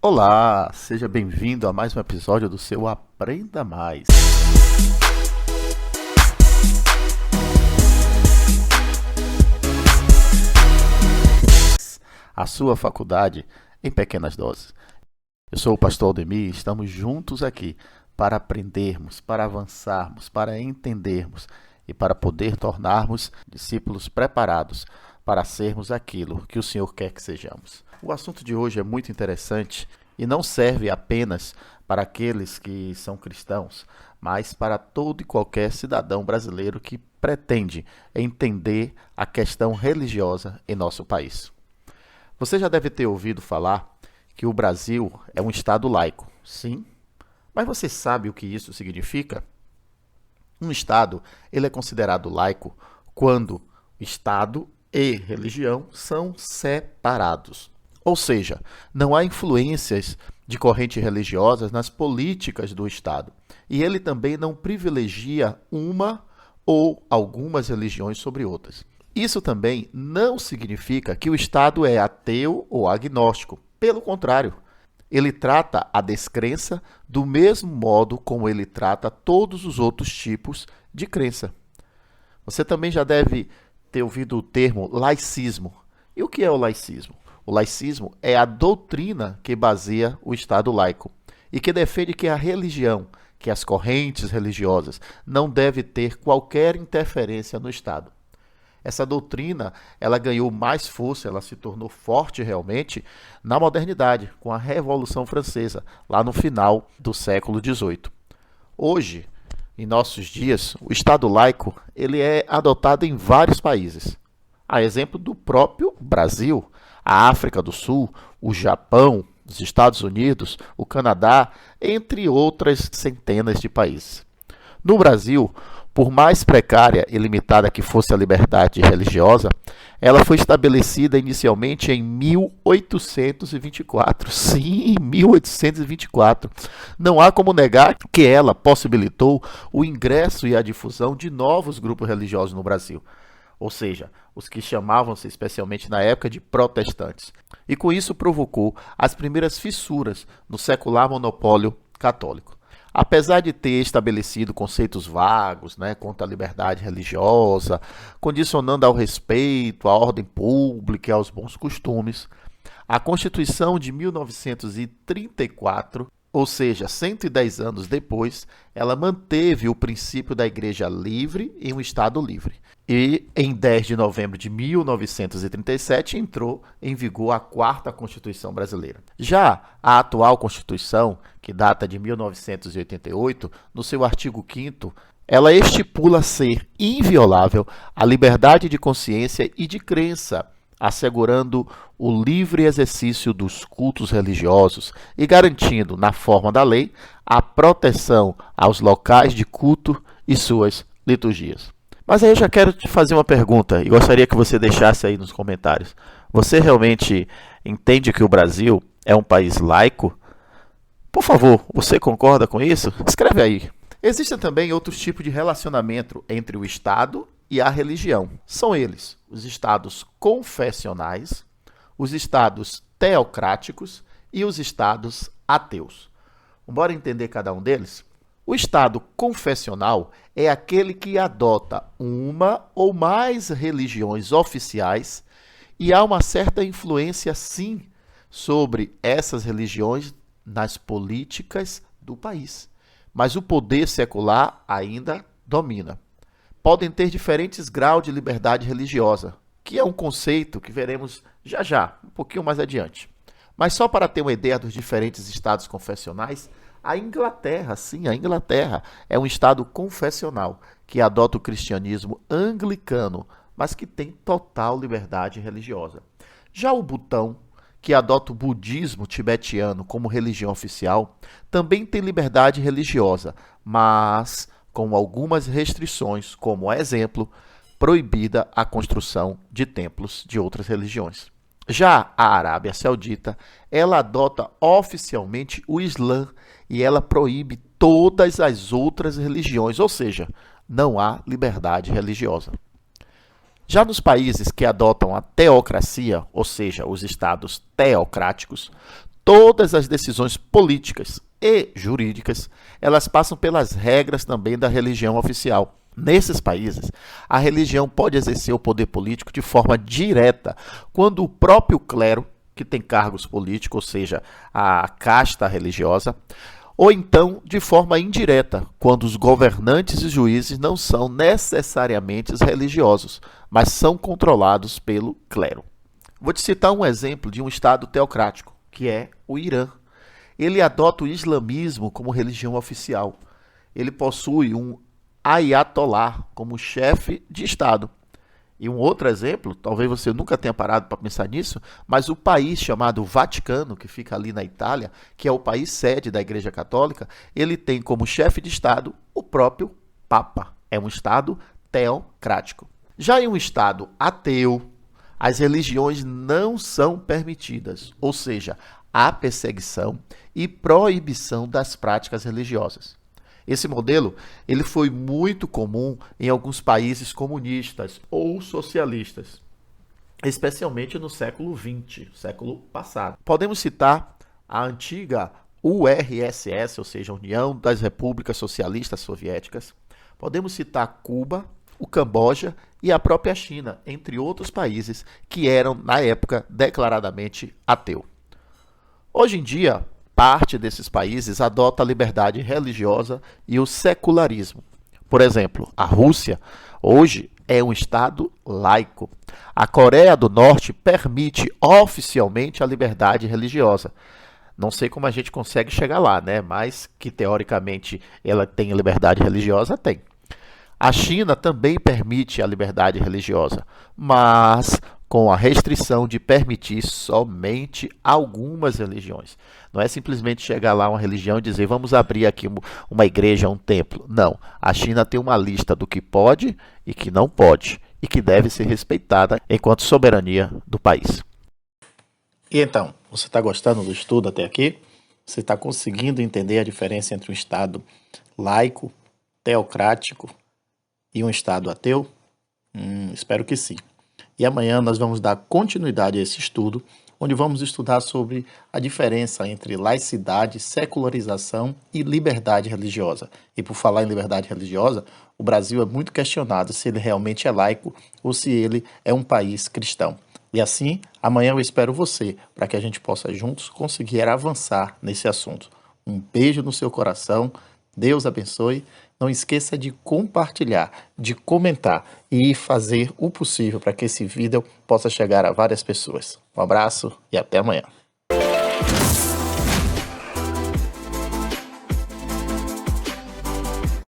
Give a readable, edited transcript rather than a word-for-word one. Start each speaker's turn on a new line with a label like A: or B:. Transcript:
A: Olá, seja bem-vindo a mais um episódio do seu Aprenda Mais. A sua faculdade em pequenas doses. Eu sou o pastor Aldemir e estamos juntos aqui para aprendermos, para avançarmos, para entendermos e para poder tornarmos discípulos preparados para sermos aquilo que o Senhor quer que sejamos. O assunto de hoje é muito interessante e não serve apenas para aqueles que são cristãos, mas para todo e qualquer cidadão brasileiro que pretende entender a questão religiosa em nosso país. Você já deve ter ouvido falar que o Brasil é um estado laico, sim, mas você sabe o que isso significa? Um estado ele é considerado laico quando Estado e religião são separados. Ou seja, não há influências de correntes religiosas nas políticas do Estado. E ele também não privilegia uma ou algumas religiões sobre outras. Isso também não significa que o Estado é ateu ou agnóstico. Pelo contrário, ele trata a descrença do mesmo modo como ele trata todos os outros tipos de crença. Você também já deve ter ouvido o termo laicismo. E o que é o laicismo? O laicismo é a doutrina que baseia o Estado laico e que defende que a religião, que as correntes religiosas, não deve ter qualquer interferência no Estado. Essa doutrina, ela ganhou mais força, ela se tornou forte realmente na modernidade, com a Revolução Francesa, lá no final do século XVIII. Hoje, em nossos dias, o Estado laico ele é adotado em vários países. A exemplo do próprio Brasil, a África do Sul, o Japão, os Estados Unidos, o Canadá, entre outras centenas de países. No Brasil, por mais precária e limitada que fosse a liberdade religiosa, ela foi estabelecida inicialmente em 1824. Sim, 1824. Não há como negar que ela possibilitou o ingresso e a difusão de novos grupos religiosos no Brasil. Ou seja, os que chamavam-se especialmente na época de protestantes. E com isso provocou as primeiras fissuras no secular monopólio católico. Apesar de ter estabelecido conceitos vagos, quanto à liberdade religiosa, condicionando ao respeito, à ordem pública e aos bons costumes, a Constituição de 1934, ou seja, 110 anos depois, ela manteve o princípio da Igreja livre em um Estado livre. E em 10 de novembro de 1937 entrou em vigor a 4ª Constituição Brasileira. Já a atual Constituição, que data de 1988, no seu artigo 5º, ela estipula ser inviolável a liberdade de consciência e de crença, assegurando o livre exercício dos cultos religiosos e garantindo, na forma da lei, a proteção aos locais de culto e suas liturgias. Mas aí eu já quero te fazer uma pergunta e gostaria que você deixasse aí nos comentários. Você realmente entende que o Brasil é um país laico? Por favor, você concorda com isso? Escreve aí. Existem também outros tipos de relacionamento entre o Estado e a religião. São eles os estados confessionais, os estados teocráticos e os estados ateus. Bora entender cada um deles? O estado confessional é aquele que adota uma ou mais religiões oficiais e há uma certa influência, sim, sobre essas religiões nas políticas do país. Mas o poder secular ainda domina. Podem ter diferentes graus de liberdade religiosa, que é um conceito que veremos já, um pouquinho mais adiante. Mas só para ter uma ideia dos diferentes estados confessionais, a Inglaterra é um estado confessional que adota o cristianismo anglicano, mas que tem total liberdade religiosa. Já o Butão, que adota o budismo tibetiano como religião oficial, também tem liberdade religiosa, mas com algumas restrições, como exemplo, proibida a construção de templos de outras religiões. Já a Arábia Saudita, ela adota oficialmente o Islã e ela proíbe todas as outras religiões, ou seja, não há liberdade religiosa. Já nos países que adotam a teocracia, ou seja, os estados teocráticos, todas as decisões políticas e jurídicas, elas passam pelas regras também da religião oficial. Nesses países, a religião pode exercer o poder político de forma direta, quando o próprio clero, que tem cargos políticos, ou seja, a casta religiosa, ou então de forma indireta, quando os governantes e juízes não são necessariamente religiosos, mas são controlados pelo clero. Vou te citar um exemplo de um estado teocrático, que é o Irã. Ele adota o islamismo como religião oficial. Ele possui um ayatollah como chefe de estado. E um outro exemplo, talvez você nunca tenha parado para pensar nisso, mas o país chamado Vaticano, que fica ali na Itália, que é o país sede da Igreja Católica, ele tem como chefe de estado o próprio Papa. É um estado teocrático. Já em um estado ateu, as religiões não são permitidas, ou seja, há perseguição e proibição das práticas religiosas. Esse modelo ele foi muito comum em alguns países comunistas ou socialistas, especialmente no século XX, século passado. Podemos citar a antiga URSS, ou seja, União das Repúblicas Socialistas Soviéticas. Podemos citar Cuba, o Camboja e a própria China, entre outros países que eram, na época, declaradamente ateu. Hoje em dia, parte desses países adota a liberdade religiosa e o secularismo. Por exemplo, a Rússia, hoje, é um estado laico. A Coreia do Norte permite oficialmente a liberdade religiosa. Não sei como a gente consegue chegar lá, né? Mas que, teoricamente, ela tem liberdade religiosa, tem. A China também permite a liberdade religiosa, mas com a restrição de permitir somente algumas religiões. Não é simplesmente chegar lá uma religião e dizer vamos abrir aqui uma igreja, um templo. Não, a China tem uma lista do que pode e que não pode e que deve ser respeitada enquanto soberania do país. E então, você está gostando do estudo até aqui? Você está conseguindo entender a diferença entre um Estado laico, teocrático e um Estado ateu? Espero que sim. E amanhã nós vamos dar continuidade a esse estudo, onde vamos estudar sobre a diferença entre laicidade, secularização e liberdade religiosa. E por falar em liberdade religiosa, o Brasil é muito questionado se ele realmente é laico ou se ele é um país cristão. E assim, amanhã eu espero você, para que a gente possa juntos conseguir avançar nesse assunto. Um beijo no seu coração, Deus abençoe. Não esqueça de compartilhar, de comentar e fazer o possível para que esse vídeo possa chegar a várias pessoas. Um abraço e até amanhã.